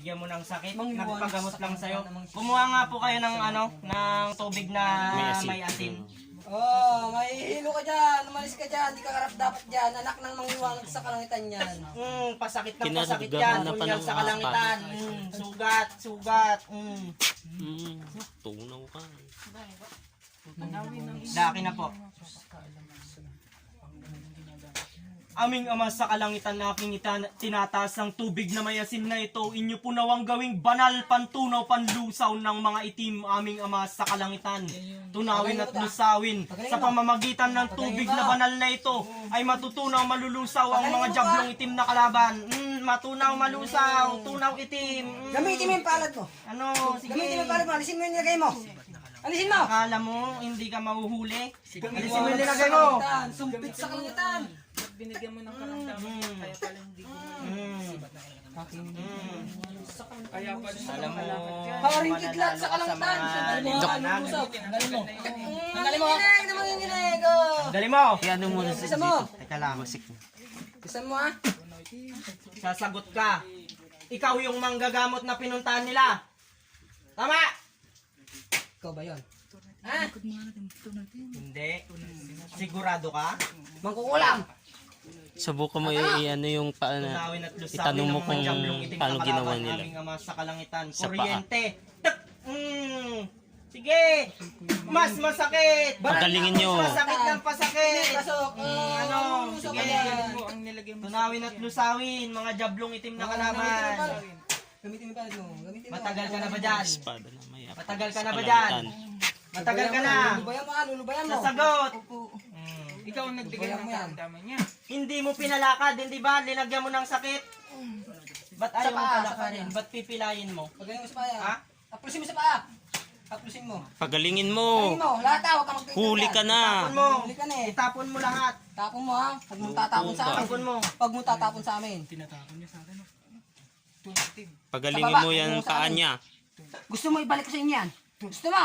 binigyan mo ng sakit, nagpagamot lang sa'yo. Kumuha nga po kayo ng ng tubig na may asin. Oh, may hilo ka dyan, umalis ka dyan, di ka karap dapat dyan, anak ng mangiwanag sa kalangitan yan. Pasakit ng pasakit yan, kunyag sa kalangitan. Sugat. Tunaw ka. Daki na po. Aming Ama sa kalangitan na aking tinataas ng tubig na may asin na ito, inyo po nawang gawing banal, pantunaw, panlusaw ng mga itim, aming Ama sa kalangitan. Tunawin at lusawin. Sa pamamagitan ng tubig na banal na ito, ay matutunaw, malulusaw ang mga jablong itim na kalaban. Matunaw, malusaw, tunaw, itim. Gamitin mo yung palad mo. Sige. Gamitin mo yung palad mo, alisin mo yung nilagay mo. Alisin mo! Akala mo, hindi ka mahuhuli? Alisin mo yung nilagay mo. Sumpit sa kalangitan. Binigyan mo ng karamdaman, kaya pala hindi ko kaya pala Alam mo, Hawaring kidlat sa kalangitan. Tanggalin mo. Ginig naman yung ginig. Dali mo! Ano muna sa Isa mo. Teka lang. Isa mo ha. Sasagot ka. Ikaw yung manggagamot na pinuntahan nila. Tama! Ikaw ba yun? Ha? Hindi. Sigurado ka? Mangkukulam. Subukan mo yung paano. Tunawin at lusawin Itanong mo ng mga kung jablong itim paano na ginawa kalaban, nila. aming Ama sa kalangitan. Sa paa. Kuryente. Tak! Sige! Mas masakit! Pagalingin nyo. Mas masakit ng pasakit! Pasok. Sige. ang nilagay mo. Tunawin at lusawin, mga jablong itim na kalaban. Gamitin mo yung palad mo. Gamitin mo. Matagal ka na ba dyan? Espada na may apos. Matagal ka na Sa ba dyan? kalangitan. Matagal ka na! Lulubayan mo, lulubayan mo. Sasagot! Ikaw ang nagbigay ng karamdaman niya. Hindi mo pinalakad, hindi ba? Linagyan mo ng sakit? Ba't ayaw mo paa, sa palakarin? Ba't pipilayin mo? Pagaling mo sa paa. Ha? Taplusin mo sa paa. Taplusin mo. Pagalingin Pagaling mo. mo. Lahat ha, huwag ka magpinta. Huli ka na. Tapon mo! Huli ka na eh. Itapon mo lahat! Tapon mo ha. Huwag mong tatapon sa amin. Tapon mo! Huwag mong tatapon sa amin. Tinatapon niya sa akin. Pagalingin mo yan paa niya. Gusto mo ibalik ko sa inyo yan? Gusto mo?